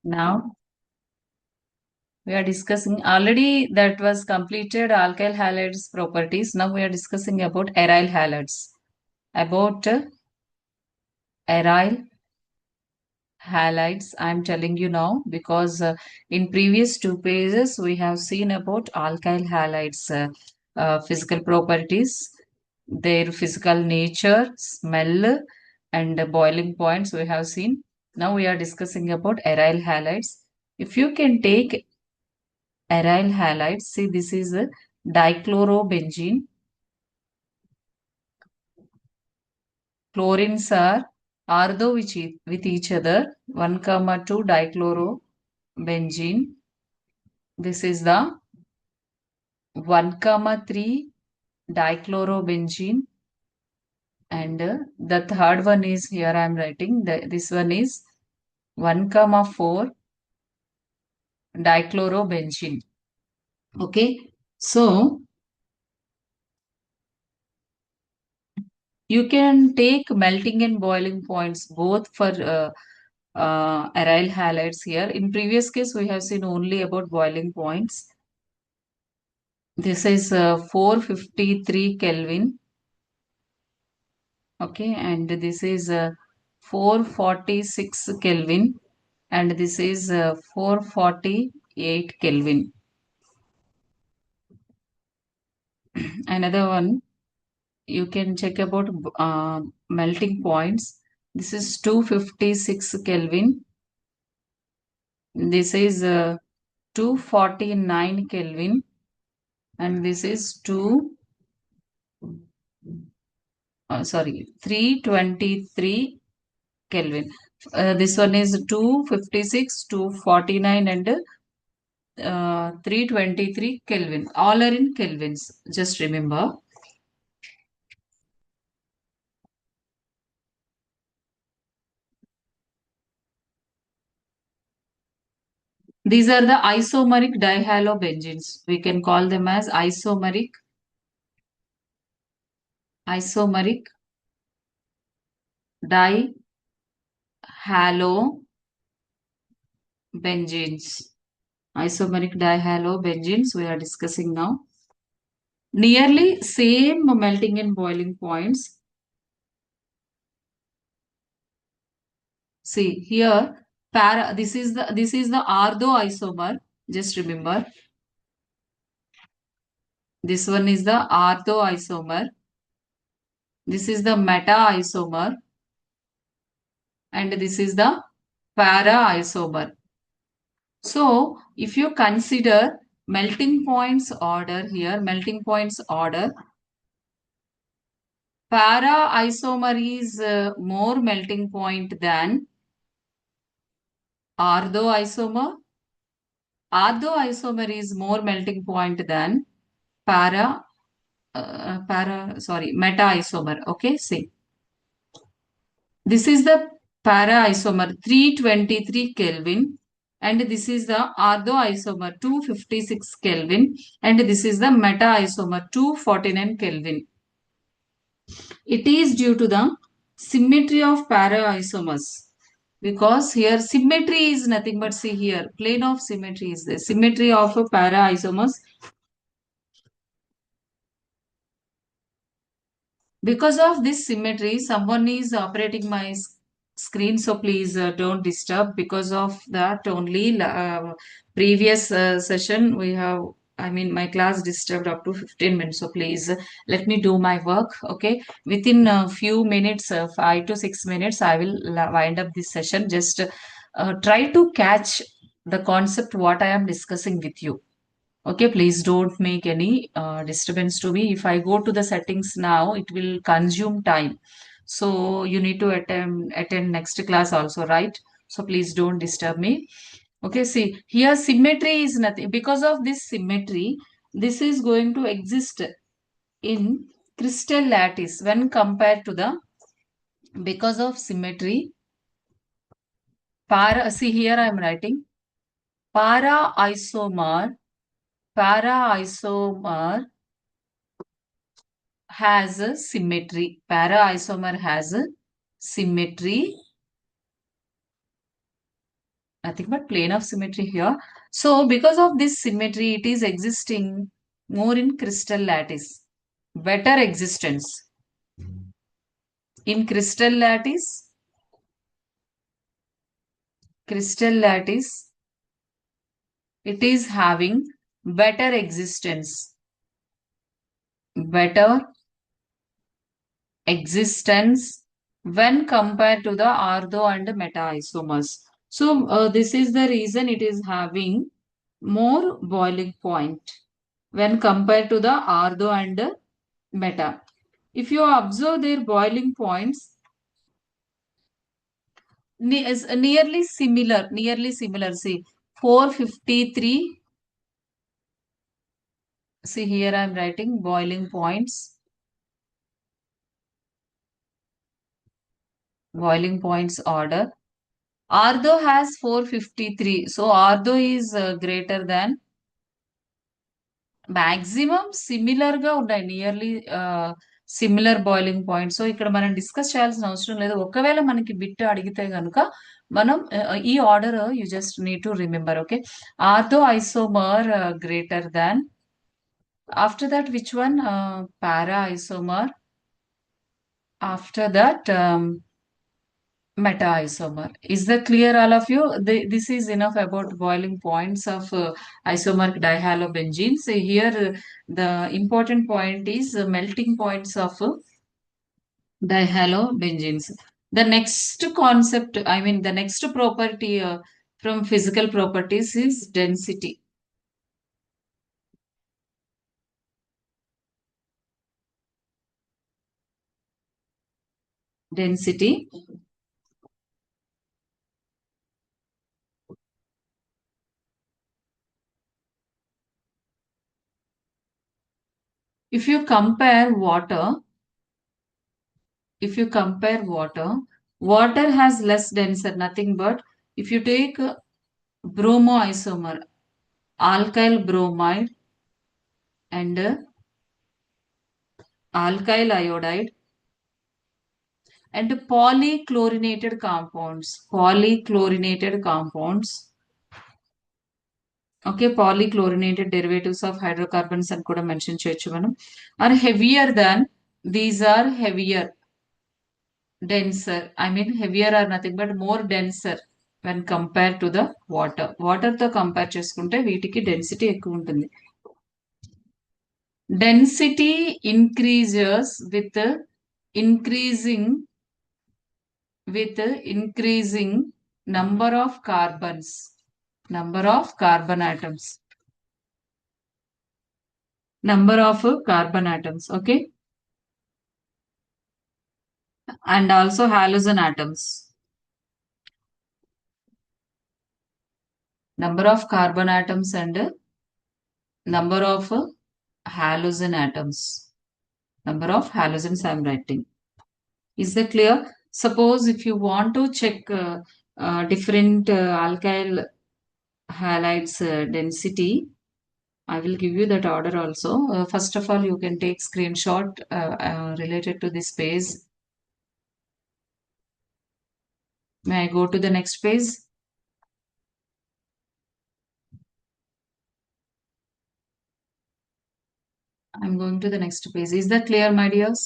Now we are discussing already that was completed alkyl halides properties. Now we are discussing about aryl halides. About aryl halides, I'm telling you now because in previous two pages we have seen about alkyl halides physical properties, their physical nature, smell, and boiling points we have seen. Now we are discussing about aryl halides. If you can take aryl halides. See, this is a dichlorobenzene. Chlorines are ortho with each other. 1 comma 2 dichlorobenzene. This is the 1 comma 3 dichlorobenzene. And the third one is here I am writing. This one is 1 comma 4 dichlorobenzene. Okay. So you can take melting and boiling points both for aryl halides here. In previous case, we have seen only about boiling points. This is 453 Kelvin. Okay, and this is 446 Kelvin, and this is 448 Kelvin. Another one, you can check about melting points. This is 256 Kelvin. This is 249 Kelvin, and this is 323 Kelvin. This one is 256, 249, and 323 Kelvin. All are in Kelvins. Just remember. These are the isomeric dihalobenzenes. We can call them as isomeric dihalobenzenes. Isomeric dihalobenzenes we are discussing now. Nearly same melting and boiling points. See here, this is the ortho isomer. Just remember, this one is the ortho isomer. This is the meta isomer, and this is the para isomer. So, if you consider melting points order here, melting points order, para isomer is more melting point than ortho isomer. Ortho isomer is more melting point than meta isomer. Okay, see. This is the para isomer 323 Kelvin, and this is the ortho isomer 256 Kelvin, and this is the meta isomer 249 Kelvin. It is due to the symmetry of para isomers, because here symmetry is nothing but, see here, plane of symmetry is the symmetry of para isomers. Because of this symmetry, someone is operating my screen, so please don't disturb. Because of that only, previous session we have, I mean, my class disturbed up to 15 minutes. So please let me do my work. Okay. Within a few minutes, 5 to 6 minutes, I will wind up this session. Just try to catch the concept what I am discussing with you. Okay, please don't make any disturbance to me. If I go to the settings now, it will consume time. So you need to attend next class also, right? So please don't disturb me. Okay, see here symmetry is nothing. Because of this symmetry, this is going to exist in crystal lattice when compared to the, because of symmetry. See here I am writing para isomer. Para isomer has a symmetry. Para isomer has a symmetry, nothing but plane of symmetry here. So because of this symmetry, it is existing more in crystal lattice. Better existence. In crystal lattice, it is having better existence. Better existence when compared to the ortho and meta isomers. So this is the reason it is having more boiling point when compared to the ortho and meta. If you observe their boiling points, is nearly similar. See, 453. See here I am writing boiling points, order. Ortho has 453. So ortho is greater than maximum similar గా ఉన్నాయి nearly similar boiling point. So ఇక్కడ మనం discuss చేయాల్సిన అవసరం లేదు. ఒకవేళ మనకి bit అడిగితే కనుక మనం ఈ order you just need to remember. Okay, ortho isomer greater than, after that which one, para isomer, after that meta isomer. Is that clear, all of you? This is enough about boiling points of isomeric dihalobenzenes. So here the important point is melting points of dihalobenzenes. The next concept, I mean the next property from physical properties is density. Density. If you compare water, water has less denser, nothing but if you take bromoisomer, alkyl bromide and alkyl iodide and polychlorinated compounds. Okay, polychlorinated derivatives of hydrocarbons and kuda mention cheyochu manam, are heavier than, these are heavier, denser. I mean heavier are nothing but more denser when compared to the water. Water తో compare చేసుకుంటే వీటికి density ఎక్కువ ఉంటుంది. Density increases with increasing number of carbons, number of carbon atoms, okay, and also halogen atoms, number of carbon atoms and number of halogen atoms, number of halogens I am writing. Is that clear? Suppose if you want to check different alkyl halides density, I will give you that order also. First of all, you can take screenshot related to this page. May I go to the next page? I'm going to the next page. Is that clear, my dears?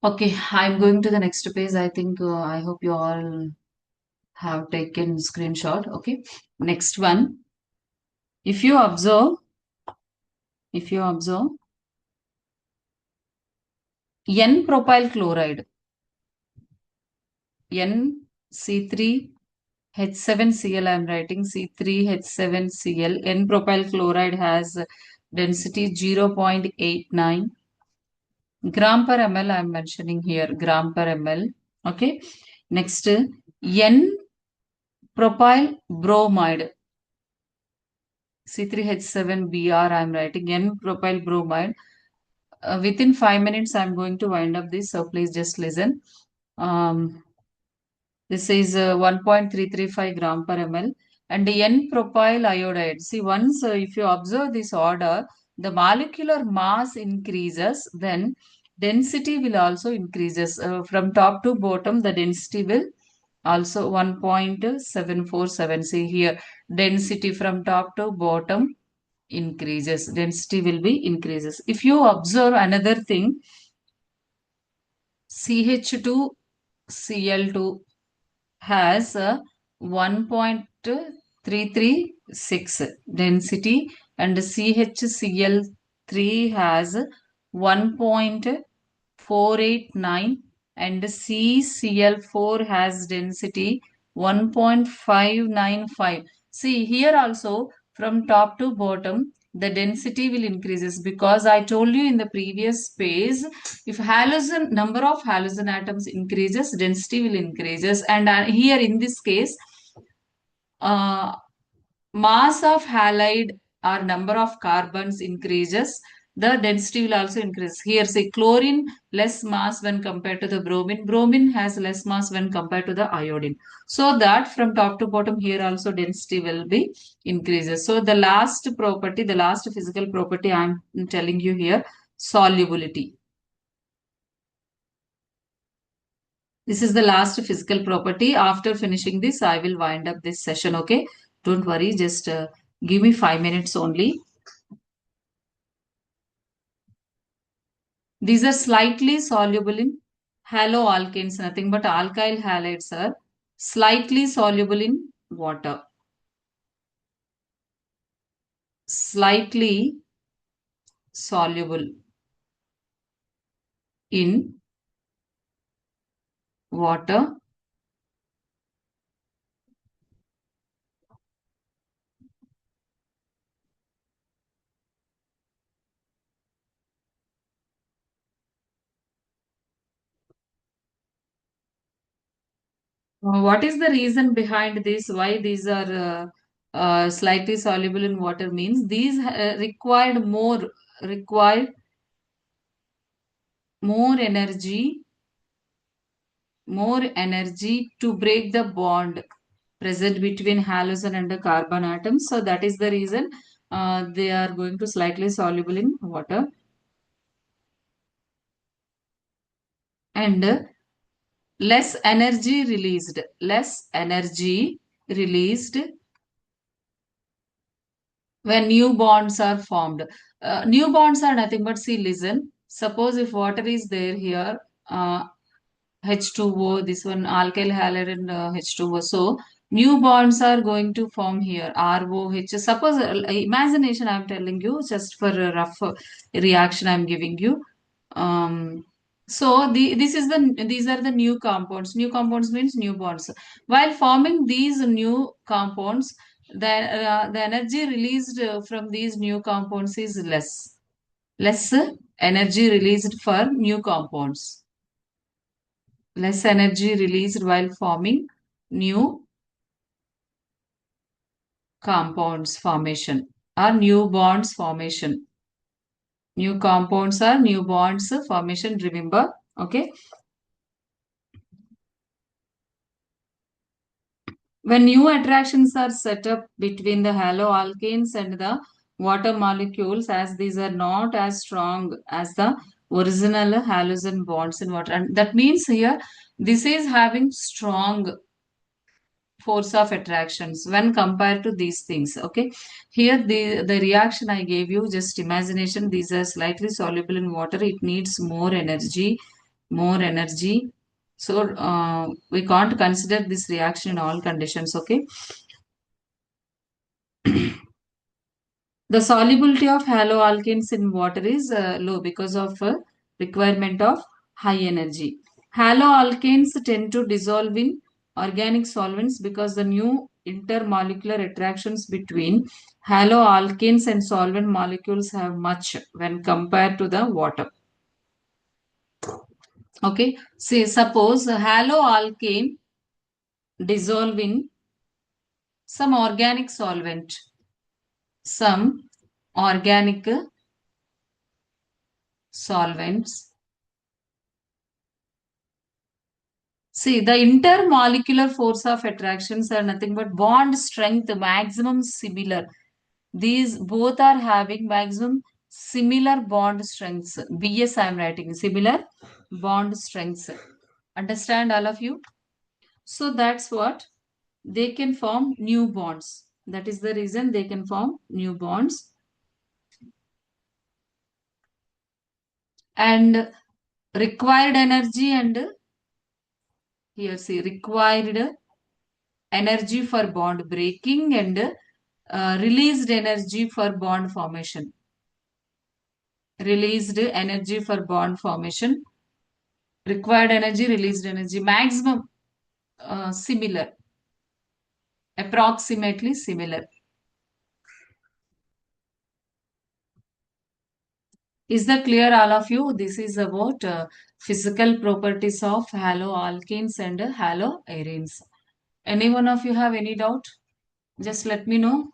Okay, I'm going to the next page. I think I hope you all have taken screenshot. Okay, next one. If you observe, N-propyl chloride, NC3H7Cl, I'm writing C3H7Cl. N-propyl chloride has density 0.89 gram per ml. I'm mentioning here gram per ml. Okay. Next, N-propyl bromide, C3H7Br, I'm writing N-propyl bromide. Within 5 minutes, I'm going to wind up this, so please just listen. This is 1.335 gram per ml. and N-propyl iodide. See, once if you observe this order, the molecular mass increases, then density will also increases. From top to bottom, the density will also 1.747. See here, density from top to bottom increases. Density will be increases. If you observe another thing, CH2Cl2 has a 1.336 density and CHCl3 has 1.489 and CCl4 has density 1.595. See here also from top to bottom the density will increases because I told you in the previous page if halogen number of halogen atoms increases density will increases and here in this case uh, mass of halide or number of carbons increases, the density will also increase. Here, say chlorine less mass when compared to the bromine. Bromine has less mass when compared to the iodine. So that from top to bottom here also density will be increases. So the last property, the last physical property I'm telling you here, solubility. This is the last physical property. After finishing this, I will wind up this session. Okay. Don't worry. Just give me 5 minutes only. These are slightly soluble in haloalkanes, nothing but alkyl halides are slightly soluble in water. Slightly soluble in water. What is the reason behind this? Why these are slightly soluble in water means these require more energy more energy to break the bond present between halogen and the carbon atoms. So that is the reason they are going to slightly soluble in water. And less energy released when new bonds are formed. New bonds are nothing but, see, listen. Suppose if water is there here, H2O, this one alkyl halide and H2O. So new bonds are going to form here. ROH. Suppose imagination I'm telling you just for a rough reaction I'm giving you. So these are the new compounds. New compounds means new bonds. While forming these new compounds, the energy released from these new compounds is less. Less energy released for new compounds. Less energy released while forming new compounds formation or new bonds formation. New compounds are new bonds formation, remember. Okay. When new attractions are set up between the haloalkanes and the water molecules, as these are not as strong as the original halogen bonds in water, and that means here this is having strong force of attractions when compared to these things. Okay, here the reaction I gave you, just imagination, these are slightly soluble in water, it needs more energy. So we can't consider this reaction in all conditions. Okay, the solubility of haloalkanes in water is low because of requirement of high energy. Haloalkanes tend to dissolve in organic solvents because the new intermolecular attractions between haloalkanes and solvent molecules have much when compared to the water. Okay, say suppose a haloalkane dissolve in some organic solvent, some organic solvents See, the intermolecular force of attractions are nothing but bond strength, maximum similar. These both are having maximum similar bond strengths. BS I am writing similar bond strengths. Understand all of you? So that's what they can form new bonds. That is the reason they can form new bonds. And required energy and here see required energy for bond breaking and released energy for bond formation. Released energy for bond formation. Required energy, released energy, maximum similar, approximately similar. Is that clear, all of you? This is about physical properties of haloalkenes and haloarenes. Any one of you have any doubt? Just let me know.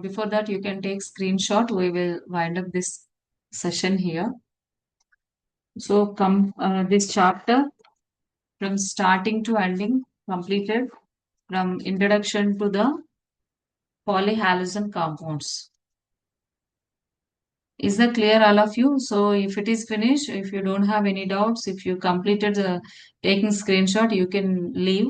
Before that, you can take screenshot. We will wind up this session here. So come this chapter from starting to ending completed from introduction to the polyhalogen compounds. Is that clear, all of you? So if it is finished, if you don't have any doubts, if you completed the taking screenshot, you can leave.